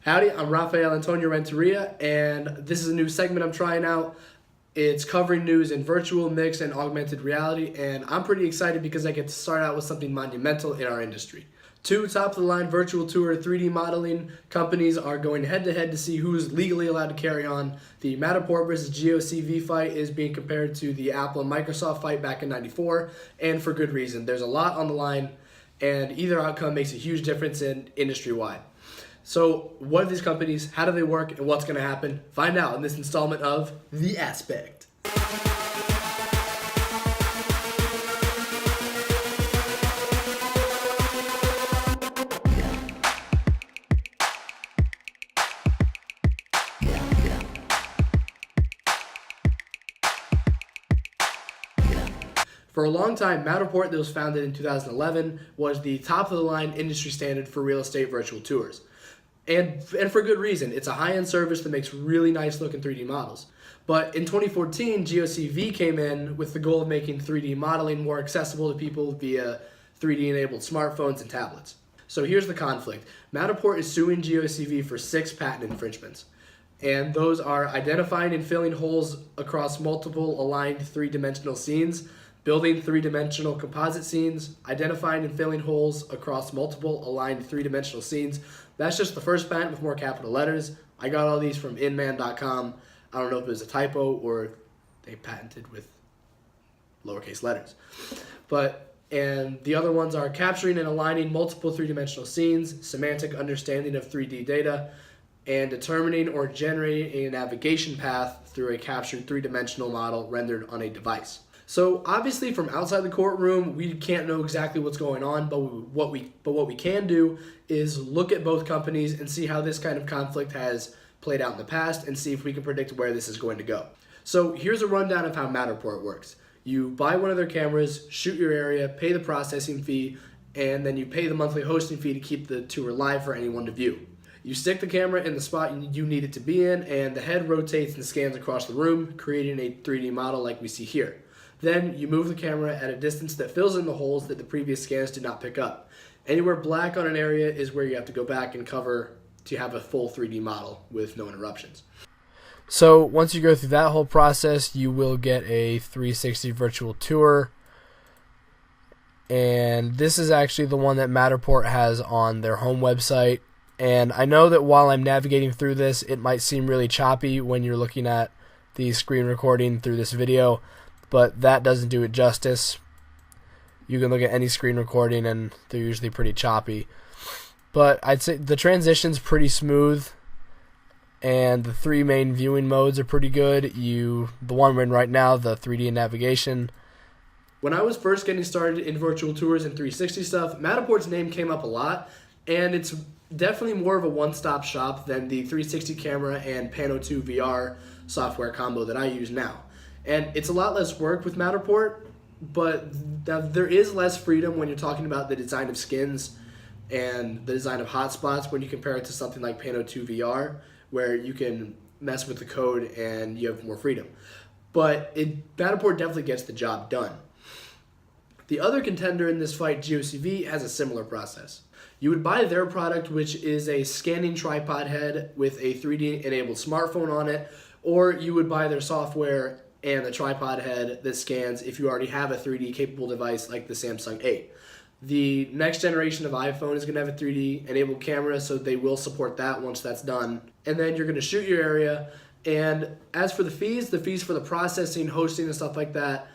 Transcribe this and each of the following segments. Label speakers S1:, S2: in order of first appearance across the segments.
S1: Howdy, I'm Rafael Antonio Renteria, and this is a new segment I'm trying out. It's covering news in virtual, mixed, and augmented reality, and I'm pretty excited because I get to start out with something monumental in our industry. Two top-of-the-line virtual tour 3D modeling companies are going head-to-head to see who's legally allowed to carry on. The Matterport versus GeoCV fight is being compared to the Apple and Microsoft fight back in '94, and for good reason. There's a lot on the line, and either outcome makes a huge difference in industry-wide. So, what are these companies, how do they work, and what's going to happen? Find out in this installment of The Aspect. For a long time, Matterport, that was founded in 2011, was the top-of-the-line industry standard for real estate virtual tours. And for good reason. It's a high-end service that makes really nice-looking 3D models. But in 2014, GeoCV came in with the goal of making 3D modeling more accessible to people via 3D-enabled smartphones and tablets. So here's the conflict. Matterport is suing GeoCV for 6 patent infringements. And those are identifying and filling holes across multiple aligned 3-dimensional scenes, building 3-dimensional composite scenes, identifying and filling holes across multiple aligned 3-dimensional scenes. That's just the first patent with more capital letters. I got all these from inman.com. I don't know if it was a typo or they patented with lowercase letters. And the other ones are capturing and aligning multiple 3-dimensional scenes, semantic understanding of 3D data, and determining or generating a navigation path through a captured 3-dimensional model rendered on a device. So obviously from outside the courtroom, we can't know exactly what's going on, but what we can do is look at both companies and see how this kind of conflict has played out in the past and see if we can predict where this is going to go. So here's a rundown of how Matterport works. You buy one of their cameras, shoot your area, pay the processing fee, and then you pay the monthly hosting fee to keep the tour live for anyone to view. You stick the camera in the spot you need it to be in, and the head rotates and scans across the room, creating a 3D model like we see here. Then you move the camera at a distance that fills in the holes that the previous scans did not pick up. Anywhere black on an area is where you have to go back and cover to have a full 3D model with no interruptions. So once you go through that whole process, you will get a 360 virtual tour. And this is actually the one that Matterport has on their home website. And I know that while I'm navigating through this, it might seem really choppy when you're looking at the screen recording through this video, but that doesn't do it justice. You can look at any screen recording and they're usually pretty choppy. But I'd say the transition's pretty smooth and the 3 main viewing modes are pretty good. The one we're in right now, the 3D navigation. When I was first getting started in virtual tours and 360 stuff, Matterport's name came up a lot, and it's definitely more of a one-stop shop than the 360 camera and Pano 2 VR software combo that I use now. And it's a lot less work with Matterport, but there is less freedom when you're talking about the design of skins and the design of hotspots when you compare it to something like Pano 2 VR, where you can mess with the code and you have more freedom. But Matterport definitely gets the job done. The other contender in this fight, GeoCV, has a similar process. You would buy their product, which is a scanning tripod head with a 3D-enabled smartphone on it, or you would buy their software and the tripod head that scans if you already have a 3D capable device like the Samsung 8. The next generation of iPhone is going to have a 3D enabled camera, so they will support that once that's done. And then you're going to shoot your area. And as for the fees for the processing, hosting, and stuff like that,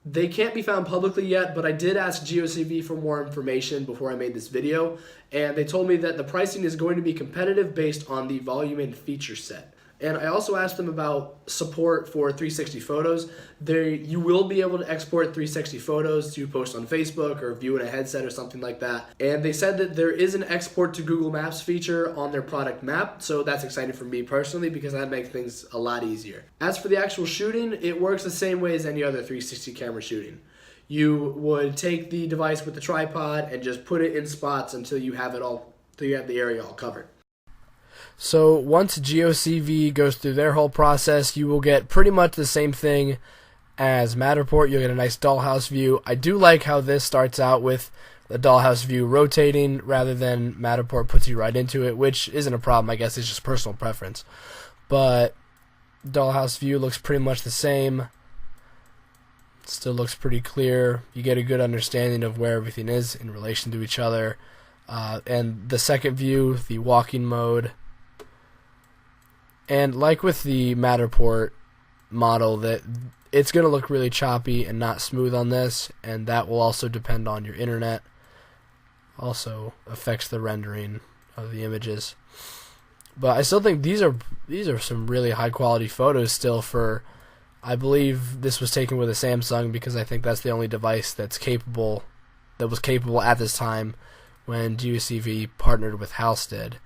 S1: they can't be found publicly yet, but I did ask GeoCV for more information before I made this video, and they told me that the pricing is going to be competitive based on the volume and feature set. And I also asked them about support for 360 photos. You will be able to export 360 photos to post on Facebook or view in a headset or something like that. And they said that there is an export to Google Maps feature on their product map, so that's exciting for me personally because that makes things a lot easier. As for the actual shooting, it works the same way as any other 360 camera shooting. You would take the device with the tripod and just put it in spots until you have the area all covered. So once GeoCV goes through their whole process, you will get pretty much the same thing as Matterport. You'll get a nice dollhouse view. I do like how this starts out with the dollhouse view rotating rather than Matterport puts you right into it, which isn't a problem. I guess it's just personal preference. But dollhouse view looks pretty much the same. Still looks pretty clear. You get a good understanding of where everything is in relation to each other. And the second view, the walking mode. And like with the Matterport model, that it's going to look really choppy and not smooth on this, and that will also depend on your internet. Also affects the rendering of the images. But I still think these are some really high quality photos still for, I believe this was taken with a Samsung because I think that's the only device that was capable at this time when GeoCV partnered with Halstead.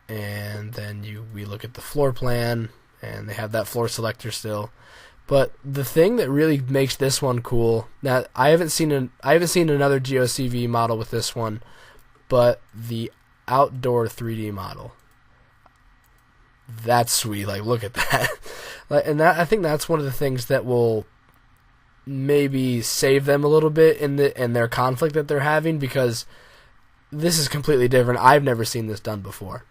S1: And then we look at the floor plan, and they have that floor selector still. But the thing that really makes this one cool, now I haven't seen another GeoCV model with this one, but the outdoor 3D model. That's sweet. Like, look at that. And I think that's one of the things that will maybe save them a little bit in their conflict that they're having, because this is completely different. I've never seen this done before.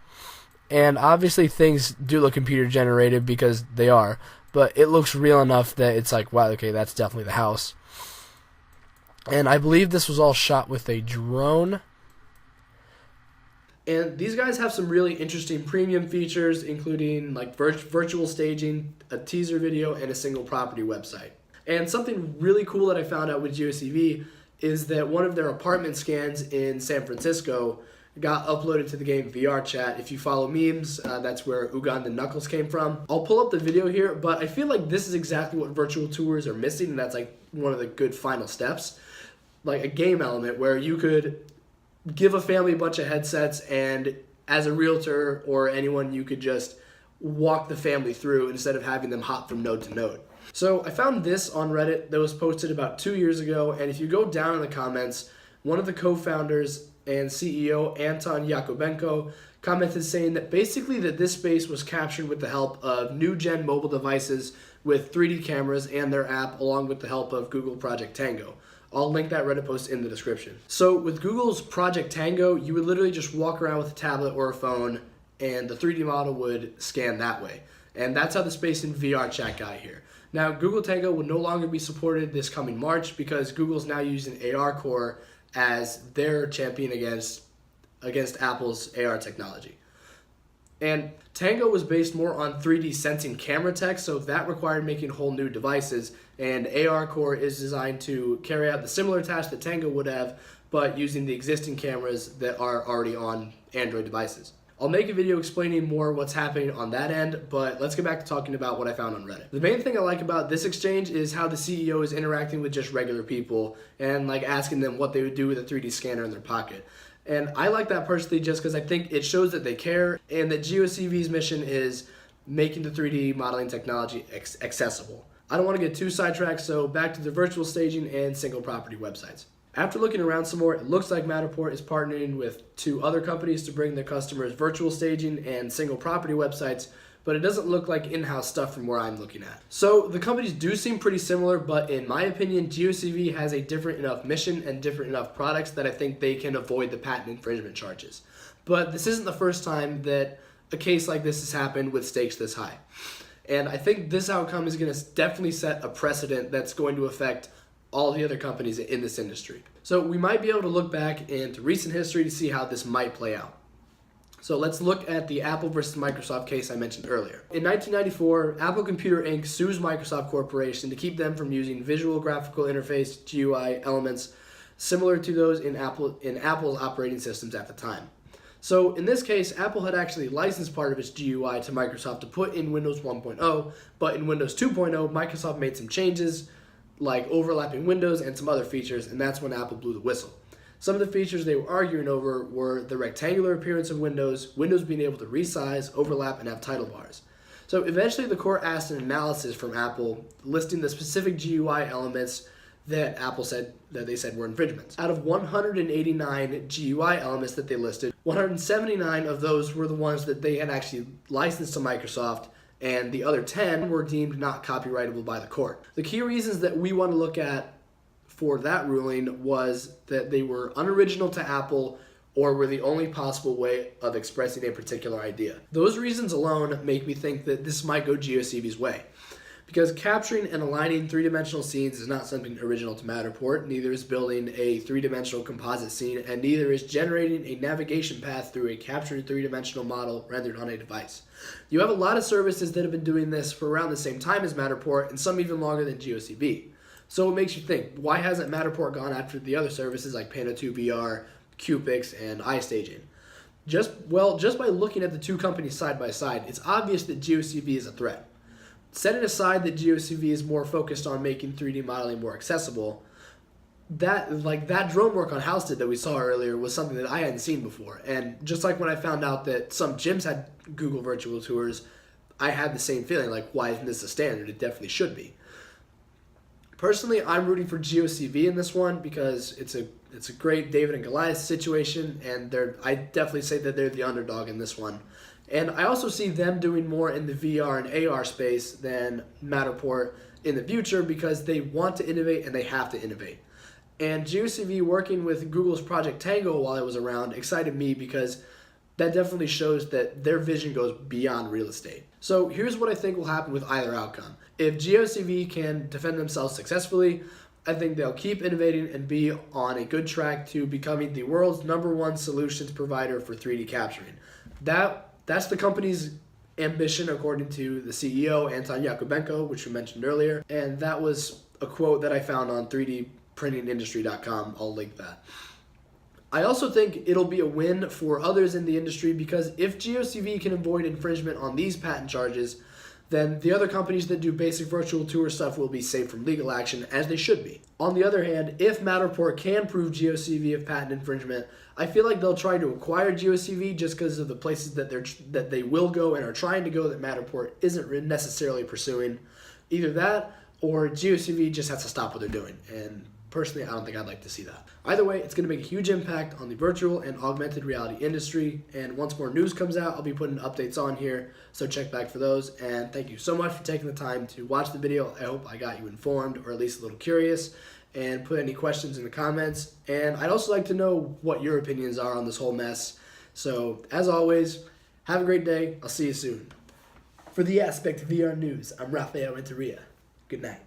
S1: And obviously things do look computer generated because they are, but it looks real enough that it's like, wow, okay, that's definitely the house. And I believe this was all shot with a drone. And these guys have some really interesting premium features, including like virtual staging, a teaser video, and a single property website. And something really cool that I found out with GeoCV is that one of their apartment scans in San Francisco got uploaded to the game VR Chat. If you follow memes, that's where Ugandan Knuckles came from. I'll pull up the video here, but I feel like this is exactly what virtual tours are missing, and that's like one of the good final steps. Like a game element where you could give a family a bunch of headsets, and as a realtor or anyone, you could just walk the family through instead of having them hop from node to node. So I found this on Reddit that was posted about 2 years ago, and if you go down in the comments, one of the co-founders and CEO, Anton Yakobenko, commented saying that basically that this space was captured with the help of new-gen mobile devices with 3D cameras and their app, along with the help of Google Project Tango. I'll link that Reddit post in the description. So with Google's Project Tango, you would literally just walk around with a tablet or a phone, and the 3D model would scan that way. And that's how the space in VR Chat got here. Now, Google Tango will no longer be supported this coming March because Google's now using AR Core as their champion against Apple's AR technology. And Tango was based more on 3D sensing camera tech, so that required making whole new devices, and AR Core is designed to carry out the similar task that Tango would have, but using the existing cameras that are already on Android devices. I'll make a video explaining more what's happening on that end, but let's get back to talking about what I found on Reddit. The main thing I like about this exchange is how the CEO is interacting with just regular people and like asking them what they would do with a 3D scanner in their pocket. And I like that personally just because I think it shows that they care and that GeoCV's mission is making the 3D modeling technology accessible. I don't want to get too sidetracked, so back to the virtual staging and single property websites. After looking around some more, it looks like Matterport is partnering with 2 other companies to bring their customers virtual staging and single property websites, but it doesn't look like in-house stuff from where I'm looking at. So the companies do seem pretty similar, but in my opinion, GeoCV has a different enough mission and different enough products that I think they can avoid the patent infringement charges. But this isn't the first time that a case like this has happened with stakes this high. And I think this outcome is going to definitely set a precedent that's going to affect all the other companies in this industry. So we might be able to look back into recent history to see how this might play out. So let's look at the Apple versus Microsoft case I mentioned earlier. In 1994, Apple Computer Inc. sues Microsoft Corporation to keep them from using visual graphical interface GUI elements similar to those in Apple's operating systems at the time. So in this case, Apple had actually licensed part of its GUI to Microsoft to put in Windows 1.0, but in Windows 2.0, Microsoft made some changes like overlapping windows and some other features, and that's when Apple blew the whistle. Some of the features they were arguing over were the rectangular appearance of windows, windows being able to resize, overlap, and have title bars. So eventually the court asked an analysis from Apple listing the specific GUI elements that Apple said that they said were infringements. Out of 189 GUI elements that they listed, 179 of those were the ones that they had actually licensed to Microsoft, and the other 10 were deemed not copyrightable by the court. The key reasons that we want to look at for that ruling was that they were unoriginal to Apple or were the only possible way of expressing a particular idea. Those reasons alone make me think that this might go GeoCV's way. Because capturing and aligning three-dimensional scenes is not something original to Matterport, neither is building a three-dimensional composite scene, and neither is generating a navigation path through a captured three-dimensional model rendered on a device. You have a lot of services that have been doing this for around the same time as Matterport, and some even longer than GeoCV. So it makes you think, why hasn't Matterport gone after the other services like Pano2 VR, Cupix, and iStaging? Just by looking at the two companies side by side, it's obvious that GeoCV is a threat. Setting aside that GeoCV is more focused on making 3D modeling more accessible, that drone work on Halstead that we saw earlier was something that I hadn't seen before. And just like when I found out that some gyms had Google Virtual Tours, I had the same feeling, like, why isn't this a standard? It definitely should be. Personally, I'm rooting for GeoCV in this one because it's a great David and Goliath situation, and I definitely say that they're the underdog in this one. And I also see them doing more in the VR and AR space than Matterport in the future because they want to innovate and they have to innovate. And GeoCV working with Google's Project Tango while it was around excited me because that definitely shows that their vision goes beyond real estate. So here's what I think will happen with either outcome. If GeoCV can defend themselves successfully, I think they'll keep innovating and be on a good track to becoming the world's #1 solutions provider for 3D capturing. That's the company's ambition, according to the CEO, Anton Yakubenko, which we mentioned earlier. And that was a quote that I found on 3dprintingindustry.com. I'll link that. I also think it'll be a win for others in the industry because if GeoCV can avoid infringement on these patent charges, then the other companies that do basic virtual tour stuff will be safe from legal action, as they should be. On the other hand, if Matterport can prove GeoCV of patent infringement, I feel like they'll try to acquire GeoCV just because of the places that they will go and are trying to go that Matterport isn't necessarily pursuing. Either that, or GeoCV just has to stop what they're doing. And personally, I don't think I'd like to see that. Either way, it's going to make a huge impact on the virtual and augmented reality industry. And once more news comes out, I'll be putting updates on here. So check back for those. And thank you so much for taking the time to watch the video. I hope I got you informed or at least a little curious. And put any questions in the comments. And I'd also like to know what your opinions are on this whole mess. So as always, have a great day. I'll see you soon. For the Aspect VR News, I'm Rafael Renteria. Good night.